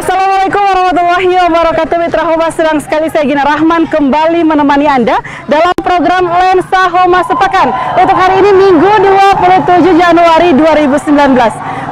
Assalamualaikum warahmatullahi wabarakatuh. Mitra Humas, senang sekali saya Gina Rahman kembali menemani Anda dalam program Lensa Humas Sepekan untuk hari ini Minggu 27 Januari 2019.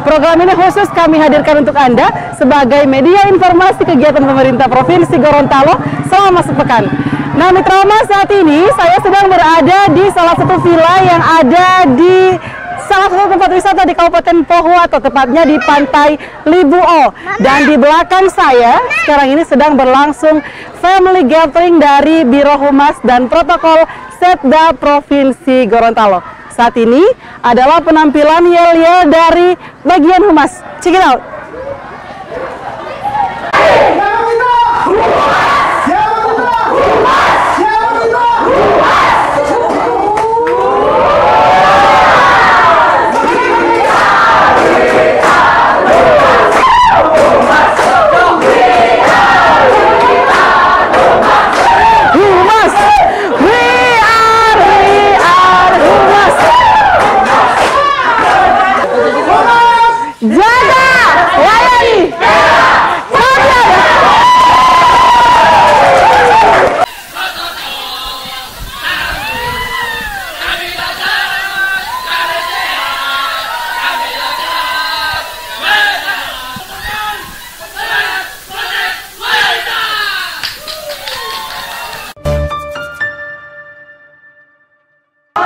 Program ini khusus kami hadirkan untuk Anda sebagai media informasi kegiatan pemerintah Provinsi Gorontalo selama sepekan. Nah, Mitra Humas, saat ini saya sedang berada di salah satu villa yang ada di salah satu tempat wisata di Kabupaten Pohuwato, tepatnya di Pantai Libuo. Dan di belakang saya sekarang ini sedang berlangsung family gathering dari Biro Humas dan Protokol Setda Provinsi Gorontalo. Saat ini adalah penampilan yel-yel dari bagian humas. Check it out.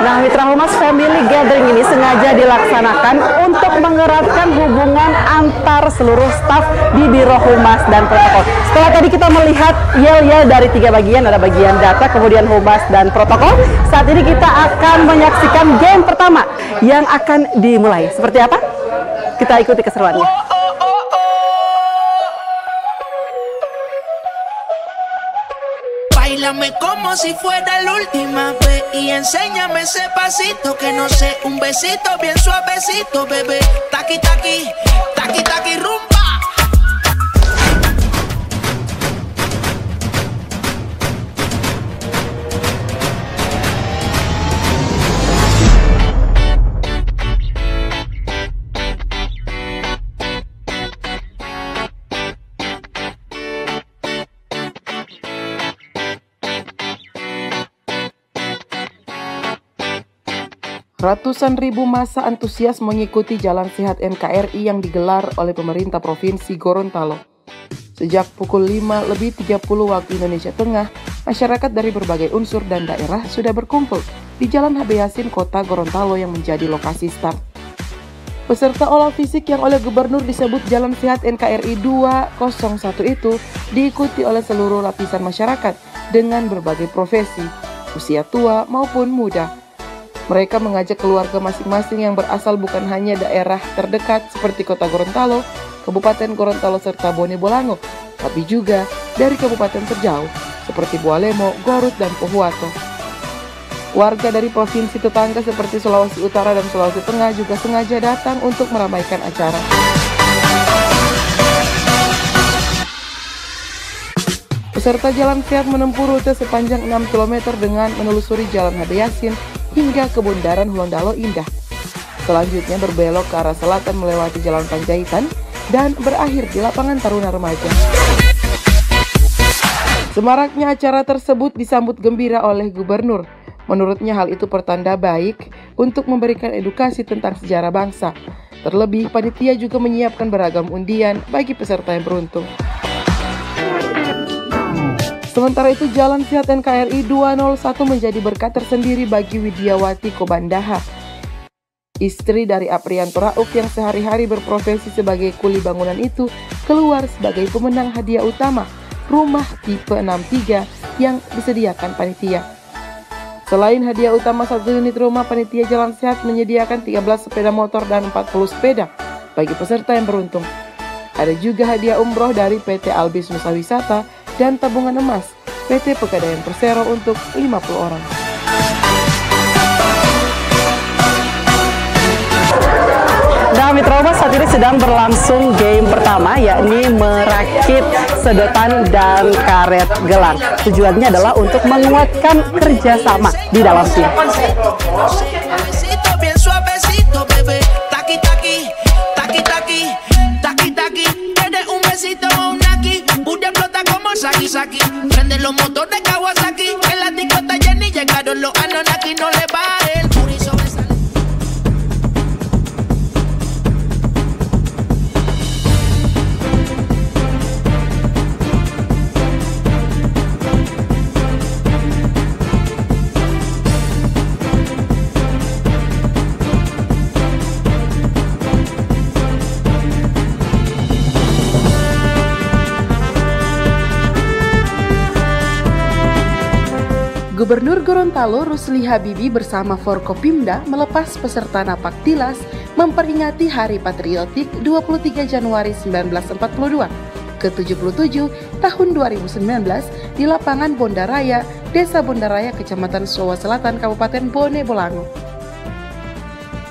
Nah, Mitra Humas, family gathering ini sengaja dilaksanakan untuk mengeratkan hubungan antar seluruh staf di Biro Humas dan Protokol. Setelah tadi kita melihat yel-yel dari 3 bagian, ada bagian data, kemudian Humas dan Protokol. Saat ini kita akan menyaksikan game pertama yang akan dimulai. Seperti apa? Kita ikuti keseruannya. Báilame como si fuera la última vez y enséñame ese pasito que no sé, un besito bien suavecito, bebé. Taqui taqui, taqui taqui rumba. Ratusan ribu massa antusias mengikuti Jalan Sehat NKRI yang digelar oleh pemerintah Provinsi Gorontalo. Sejak pukul 5:30 waktu Indonesia Tengah, masyarakat dari berbagai unsur dan daerah sudah berkumpul di Jalan HB Yasin, Kota Gorontalo yang menjadi lokasi start. Peserta olah fisik yang oleh Gubernur disebut Jalan Sehat NKRI 201 itu diikuti oleh seluruh lapisan masyarakat dengan berbagai profesi, usia tua maupun muda. Mereka mengajak keluarga masing-masing yang berasal bukan hanya daerah terdekat seperti Kota Gorontalo, Kabupaten Gorontalo serta Bone Bolango, tapi juga dari kabupaten terjauh seperti Bualemo, Gorut, dan Pohuwato. Warga dari provinsi tetangga seperti Sulawesi Utara dan Sulawesi Tengah juga sengaja datang untuk meramaikan acara. Peserta Jalan Sehat menempuh rute sepanjang 6 km dengan menelusuri Jalan HB Yasin hingga ke Bundaran Hulondalo Indah. Selanjutnya berbelok ke arah selatan melewati Jalan Panjaitan dan berakhir di Lapangan Taruna Remaja. Semaraknya acara tersebut disambut gembira oleh Gubernur. Menurutnya hal itu pertanda baik untuk memberikan edukasi tentang sejarah bangsa. Terlebih, panitia juga menyiapkan beragam undian bagi peserta yang beruntung. Sementara itu, Jalan Sehat NKRI 201 menjadi berkah tersendiri bagi Widiawati Kobandaha, istri dari Aprianto Rauf yang sehari-hari berprofesi sebagai kuli bangunan itu, keluar sebagai pemenang hadiah utama rumah tipe 63 yang disediakan panitia. Selain hadiah utama 1 unit rumah, panitia Jalan Sehat menyediakan 13 sepeda motor dan 40 sepeda bagi peserta yang beruntung. Ada juga hadiah umroh dari PT Albis Nusa Wisata dan tabungan emas PT Pegadaian Persero untuk 50 orang. Nah, Mitra Humas, saat ini sedang berlangsung game pertama, yakni merakit sedotan dan karet gelang. Tujuannya adalah untuk menguatkan kerjasama di dalam tim. Taki taki, taki taki, taki taki, un besito. Saki Saki. Prende los motores Kawasaki. En la discota Jenny llegaron los Anunnaki. No le pare el puri sobresale. Gubernur Gorontalo Rusli Habibie bersama Forkopimda melepas peserta Napaktilas memperingati Hari Patriotik 23 Januari 1942 ke-77 tahun 2019 di lapangan Bondaraya, Desa Bondaraya, Kecamatan Sowa Selatan, Kabupaten Bone Bolango.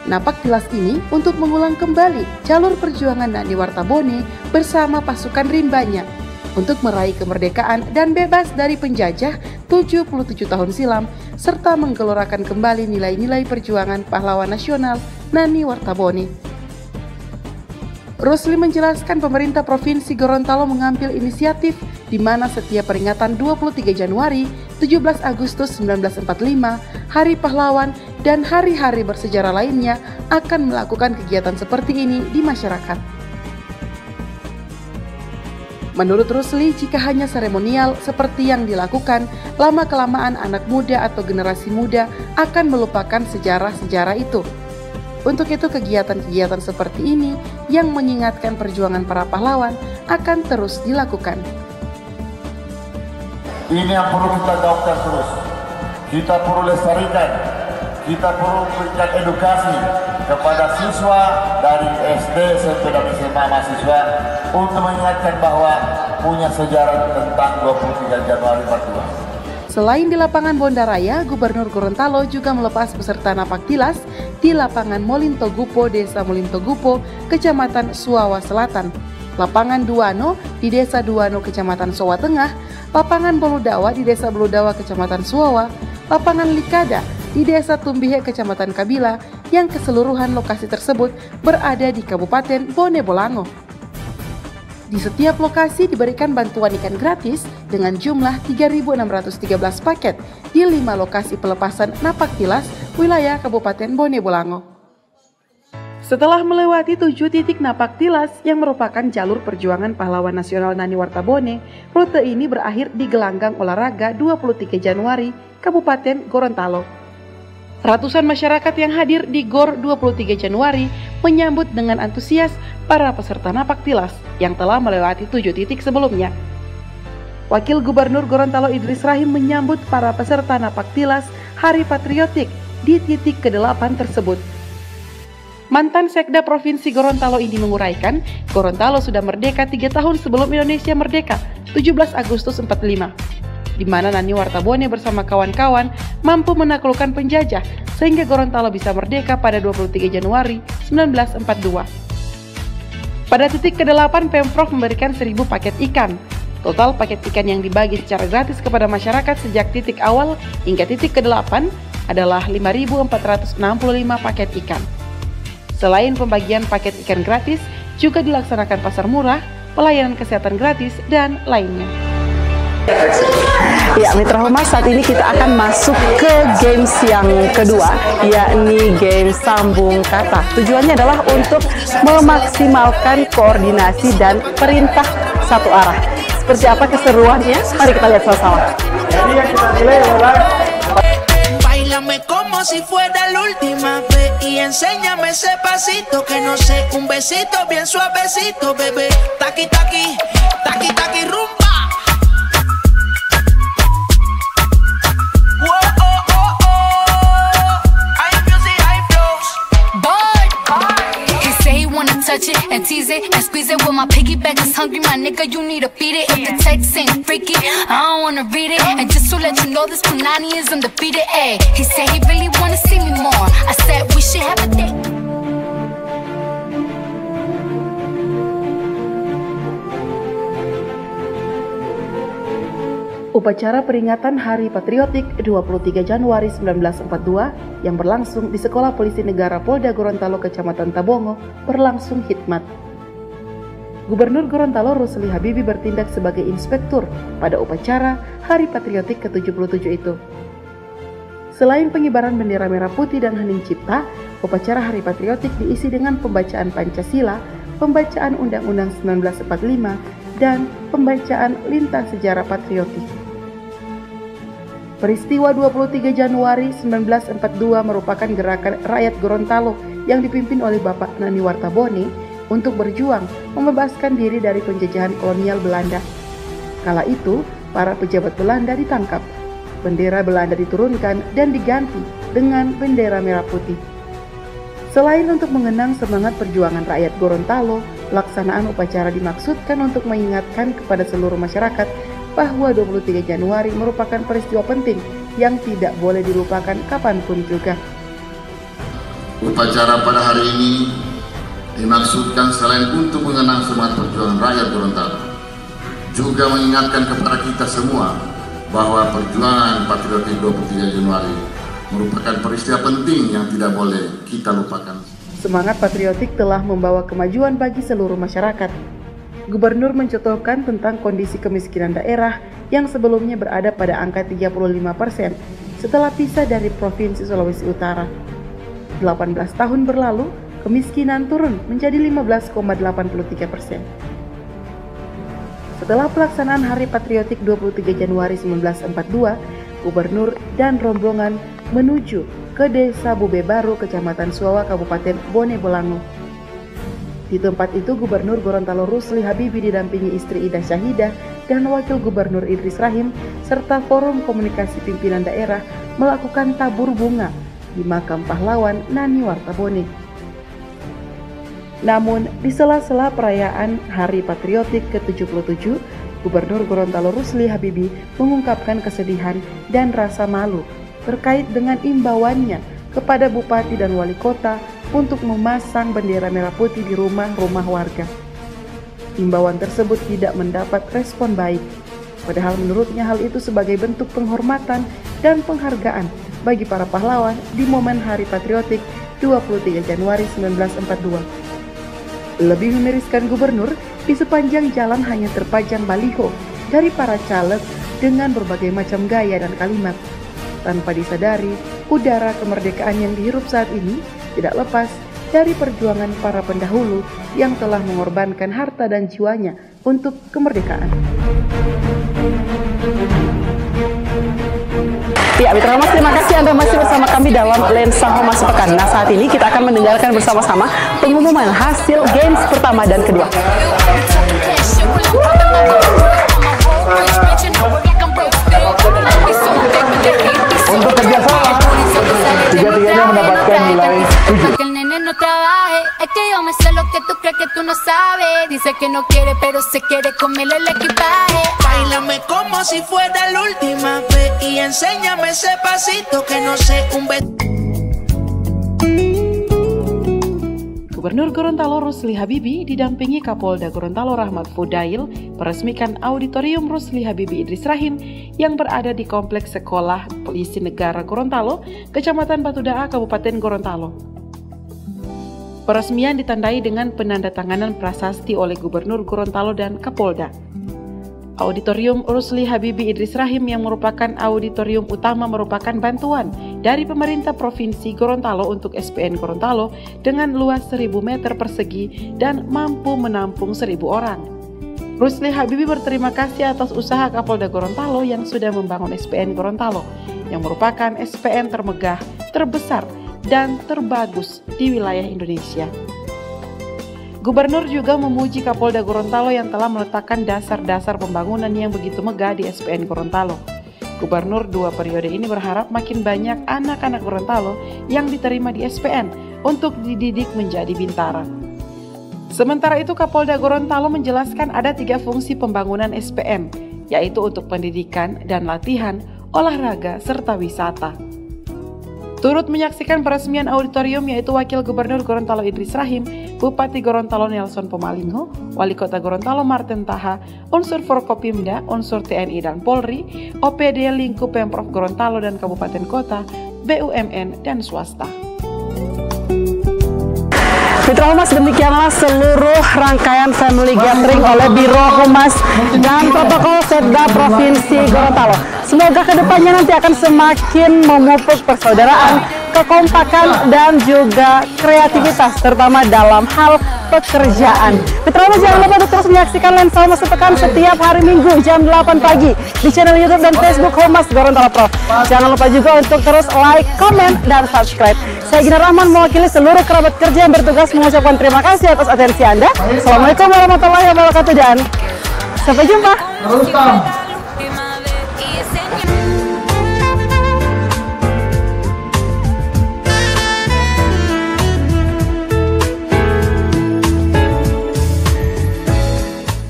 Napaktilas ini untuk mengulang kembali jalur perjuangan Nani Wartabone bersama pasukan rimbanya untuk meraih kemerdekaan dan bebas dari penjajah 77 tahun silam, serta menggelorakan kembali nilai-nilai perjuangan pahlawan nasional Nani Wartabone. Rusli menjelaskan pemerintah Provinsi Gorontalo mengambil inisiatif di mana setiap peringatan 23 Januari, 17 Agustus 1945, Hari Pahlawan, dan hari-hari bersejarah lainnya akan melakukan kegiatan seperti ini di masyarakat. Menurut Rusli, jika hanya seremonial seperti yang dilakukan, lama-kelamaan anak muda atau generasi muda akan melupakan sejarah-sejarah itu. Untuk itu, kegiatan-kegiatan seperti ini yang mengingatkan perjuangan para pahlawan akan terus dilakukan. Ini yang perlu kita gaungkan terus. Kita perlu lestarikan. Kita perlu berikan edukasi kepada siswa dari SD, SMP, dan SMA mahasiswa untuk mengingatkan bahwa punya sejarah tentang 23 Januari 42. Selain di lapangan Bondaraya, Gubernur Gorontalo juga melepas peserta Napaktilas di lapangan Molintogupo, Desa Molintogupo, Kecamatan Suawa Selatan, lapangan Duano di Desa Duano, Kecamatan Sowa Tengah, lapangan Boludawa di Desa Boludawa, Kecamatan Suawa, lapangan Likada di Desa Tumbihe, Kecamatan Kabila, yang keseluruhan lokasi tersebut berada di Kabupaten Bone Bolango. Di setiap lokasi diberikan bantuan ikan gratis dengan jumlah 3.613 paket di 5 lokasi pelepasan Napaktilas wilayah Kabupaten Bone Bolango. Setelah melewati 7 titik Napaktilas yang merupakan jalur perjuangan pahlawan nasional Nani Wartabone, rute ini berakhir di Gelanggang Olahraga 23 Januari, Kabupaten Gorontalo. Ratusan masyarakat yang hadir di GOR 23 Januari menyambut dengan antusias para peserta Napaktilas yang telah melewati 7 titik sebelumnya. Wakil Gubernur Gorontalo Idris Rahim menyambut para peserta Napaktilas Hari Patriotik di titik ke-8 tersebut. Mantan Sekda Provinsi Gorontalo ini menguraikan, Gorontalo sudah merdeka 3 tahun sebelum Indonesia merdeka, 17 Agustus 45. Di mana Nani Wartabone bersama kawan-kawan mampu menaklukkan penjajah sehingga Gorontalo bisa merdeka pada 23 Januari 1942. Pada titik ke-8, Pemprov memberikan 1.000 paket ikan. Total paket ikan yang dibagi secara gratis kepada masyarakat sejak titik awal hingga titik ke-8 adalah 5.465 paket ikan. Selain pembagian paket ikan gratis, juga dilaksanakan pasar murah, pelayanan kesehatan gratis, dan lainnya. Ya, Mitra Humas, saat ini kita akan masuk ke games yang kedua, yakni game sambung kata. Tujuannya adalah untuk memaksimalkan koordinasi dan perintah satu arah. Seperti apa keseruannya? Mari kita lihat sama-sama. Jadi yang kita nilai adalah Báilame como si fuera la última vez y enséñame ese pasito que no sé, un besito bien suavecito, bebé. Taqui taqui, taqui taqui rumba. Touch it and tease it and squeeze it. When my piggyback is hungry, my nigga, you need to feed it. If the text ain't freaky, I don't wanna read it. And just to let you know, this Punani is undefeated. Ay, he said he really wanna see me more. I said we should have a date. Upacara peringatan Hari Patriotik 23 Januari 1942 yang berlangsung di Sekolah Polisi Negara Polda Gorontalo Kecamatan Tabongo berlangsung hikmat. Gubernur Gorontalo Rusli Habibie bertindak sebagai inspektur pada upacara Hari Patriotik ke-77 itu. Selain pengibaran bendera merah putih dan hening cipta, upacara Hari Patriotik diisi dengan pembacaan Pancasila, pembacaan Undang-Undang 1945, dan pembacaan Lintang Sejarah Patriotik. Peristiwa 23 Januari 1942 merupakan gerakan rakyat Gorontalo yang dipimpin oleh Bapak Nani Wartabone untuk berjuang membebaskan diri dari penjajahan kolonial Belanda. Kala itu, para pejabat Belanda ditangkap, bendera Belanda diturunkan dan diganti dengan bendera merah putih. Selain untuk mengenang semangat perjuangan rakyat Gorontalo, pelaksanaan upacara dimaksudkan untuk mengingatkan kepada seluruh masyarakat bahwa 23 Januari merupakan peristiwa penting yang tidak boleh dilupakan kapanpun juga. Upacara pada hari ini dimaksudkan selain untuk mengenang semangat perjuangan rakyat Gorontalo, juga mengingatkan kepada kita semua bahwa perjuangan patriotik 23 Januari merupakan peristiwa penting yang tidak boleh kita lupakan. Semangat patriotik telah membawa kemajuan bagi seluruh masyarakat. Gubernur mencontohkan tentang kondisi kemiskinan daerah yang sebelumnya berada pada angka 35% setelah pisah dari Provinsi Sulawesi Utara. 18 tahun berlalu, kemiskinan turun menjadi 15,83%. Setelah pelaksanaan Hari Patriotik 23 Januari 1942, Gubernur dan rombongan menuju ke Desa Bube Baru, Kecamatan Suawa, Kabupaten Bone Bolango. Di tempat itu, Gubernur Gorontalo Rusli Habibie didampingi istri Ida Syahidah dan Wakil Gubernur Idris Rahim, serta Forum Komunikasi Pimpinan Daerah melakukan tabur bunga di makam pahlawan Nani Wartabone. Namun, di sela-sela perayaan Hari Patriotik ke-77, Gubernur Gorontalo Rusli Habibie mengungkapkan kesedihan dan rasa malu terkait dengan imbauannya kepada Bupati dan Wali Kota untuk memasang bendera merah putih di rumah-rumah warga. Imbauan tersebut tidak mendapat respon baik, padahal menurutnya hal itu sebagai bentuk penghormatan dan penghargaan bagi para pahlawan di momen Hari Patriotik 23 Januari 1942. Lebih memiriskan Gubernur, di sepanjang jalan hanya terpajang baliho dari para caleg dengan berbagai macam gaya dan kalimat. Tanpa disadari, udara kemerdekaan yang dihirup saat ini tidak lepas dari perjuangan para pendahulu yang telah mengorbankan harta dan jiwanya untuk kemerdekaan. Ya, Mitra Humas, terima kasih Anda masih bersama kami dalam Lensa Humas Sepekan. Nah, saat ini kita akan mendengarkan bersama-sama pengumuman hasil games pertama dan kedua. Untuk kerjasama, tiga-tiganya mendapatkan nilai 7. Es que yo me sé lo que tú crees que tú no sabes. Dice que no quiere, pero se quiere comer el equipaje. Báilame como si fuera la última vez y enséñame ese pasito que no sé un Gubernur Gorontalo Rusli Habibie didampingi Kapolda Gorontalo Rahmat Fudail meresmikan Auditorium Rusli Habibie Idris Rahim yang berada di Kompleks Sekolah Polisi Negara Gorontalo, Kecamatan Batudaa, Kabupaten Gorontalo. Peresmian ditandai dengan penandatanganan prasasti oleh Gubernur Gorontalo dan Kapolda. Auditorium Rusli Habibie Idris Rahim yang merupakan auditorium utama merupakan bantuan dari pemerintah Provinsi Gorontalo untuk SPN Gorontalo dengan luas 1000 meter persegi dan mampu menampung 1000 orang. Rusli Habibie berterima kasih atas usaha Kapolda Gorontalo yang sudah membangun SPN Gorontalo yang merupakan SPN termegah, terbesar, dan terbagus di wilayah Indonesia. Gubernur juga memuji Kapolda Gorontalo yang telah meletakkan dasar-dasar pembangunan yang begitu megah di SPN Gorontalo. Gubernur 2 periode ini berharap makin banyak anak-anak Gorontalo yang diterima di SPN untuk dididik menjadi bintara. Sementara itu, Kapolda Gorontalo menjelaskan ada 3 fungsi pembangunan SPN, yaitu untuk pendidikan dan latihan, olahraga, serta wisata. Turut menyaksikan peresmian auditorium yaitu Wakil Gubernur Gorontalo Idris Rahim, Bupati Gorontalo Nelson Pomalingho, Wali Kota Gorontalo Martin Taha, unsur Forkopimda, unsur TNI dan Polri, OPD lingkup Pemprov Gorontalo dan Kabupaten Kota, BUMN dan swasta. Mitra Humas, demikianlah seluruh rangkaian family gathering oleh Biro Humas dan Protokol Setda Provinsi Gorontalo. Semoga kedepannya nanti akan semakin memupuk persaudaraan, kekompakan, dan juga kreativitas, terutama dalam hal pekerjaan. Mitra Humas, jangan lupa untuk terus menyaksikan Lensa Humas Sepekan setiap hari Minggu jam 8 pagi di channel YouTube dan Facebook Humas Gorontalo Pro. Jangan lupa juga untuk terus like, komen, dan subscribe. Saya Gina Rahman mewakili seluruh kerabat kerja yang bertugas mengucapkan terima kasih atas atensi Anda. Assalamualaikum warahmatullahi wabarakatuh dan sampai jumpa.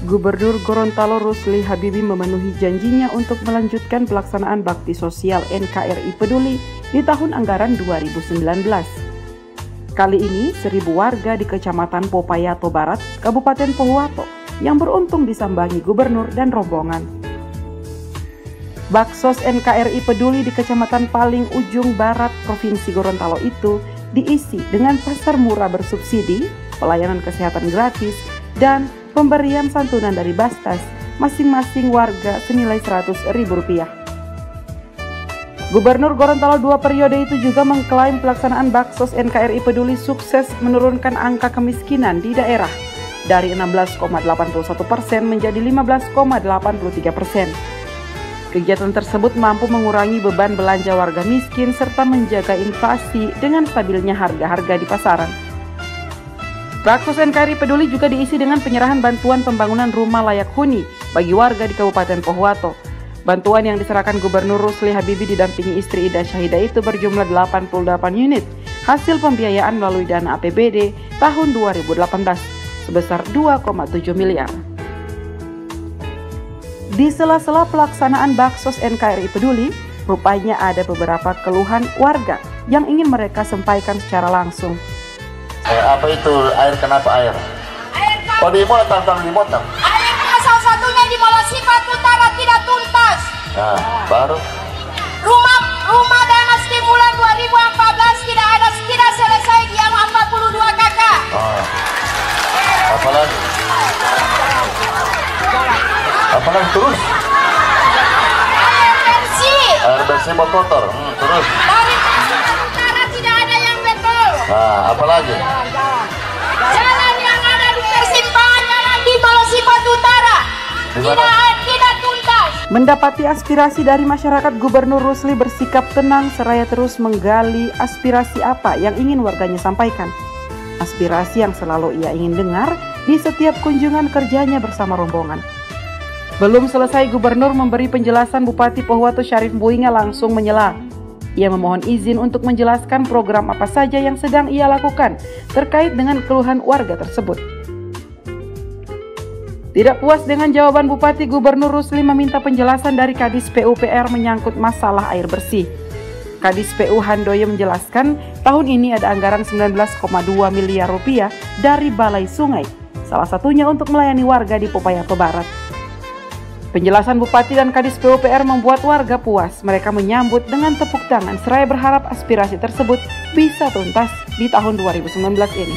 Gubernur Gorontalo Rusli Habibie memenuhi janjinya untuk melanjutkan pelaksanaan bakti sosial NKRI Peduli di tahun anggaran 2019. Kali ini 1.000 warga di Kecamatan Popayato Barat, Kabupaten Pohuwato yang beruntung disambangi gubernur dan rombongan. Baksos NKRI Peduli di Kecamatan paling ujung barat Provinsi Gorontalo itu diisi dengan pasar murah bersubsidi, pelayanan kesehatan gratis, dan pemberian santunan dari Bastas masing-masing warga senilai Rp100.000. Gubernur Gorontalo 2 periode itu juga mengklaim pelaksanaan Baksos NKRI Peduli sukses menurunkan angka kemiskinan di daerah dari 16,81% menjadi 15,83%. Kegiatan tersebut mampu mengurangi beban belanja warga miskin serta menjaga inflasi dengan stabilnya harga-harga di pasaran. Baksos NKRI Peduli juga diisi dengan penyerahan bantuan pembangunan rumah layak huni bagi warga di Kabupaten Pohuwato. Bantuan yang diserahkan Gubernur Rusli Habibie didampingi istri Ida Syahida itu berjumlah 88 unit, hasil pembiayaan melalui dana APBD tahun 2018 sebesar 2,7 miliar. Di sela-sela pelaksanaan Baksos NKRI Peduli, rupanya ada beberapa keluhan warga yang ingin mereka sampaikan secara langsung. Apa itu air? Kenapa air? Air Oh, di Imot, tentang di Imot. airnya salah satunya di Molosipat Utara tidak tuntas. Nah, baru Rumah dana stimulan 2014 tidak selesai yang 42 kakak. Apalagi? Apalagi terus? Air bersih mau kotor. Terus? Dari Molosipat Utara tidak ada yang betul. Nah, apalagi? Jalan yang ada di persimpangan jalan di Molosipat Utara tidak tuntas. Mendapati aspirasi dari masyarakat, Gubernur Rusli bersikap tenang seraya terus menggali aspirasi apa yang ingin warganya sampaikan. Aspirasi yang selalu ia ingin dengar di setiap kunjungan kerjanya bersama rombongan. Belum selesai Gubernur memberi penjelasan, Bupati Pohuwato Syarif Buinga langsung menyela. Ia memohon izin untuk menjelaskan program apa saja yang sedang ia lakukan terkait dengan keluhan warga tersebut. Tidak puas dengan jawaban Bupati, Gubernur Rusli meminta penjelasan dari Kadis PUPR menyangkut masalah air bersih. Kadis PU Handoyo menjelaskan tahun ini ada anggaran 19,2 miliar rupiah dari Balai Sungai, salah satunya untuk melayani warga di Popayato Barat. Penjelasan Bupati dan Kadis PUPR membuat warga puas. Mereka menyambut dengan tepuk tangan seraya berharap aspirasi tersebut bisa tuntas di tahun 2019 ini.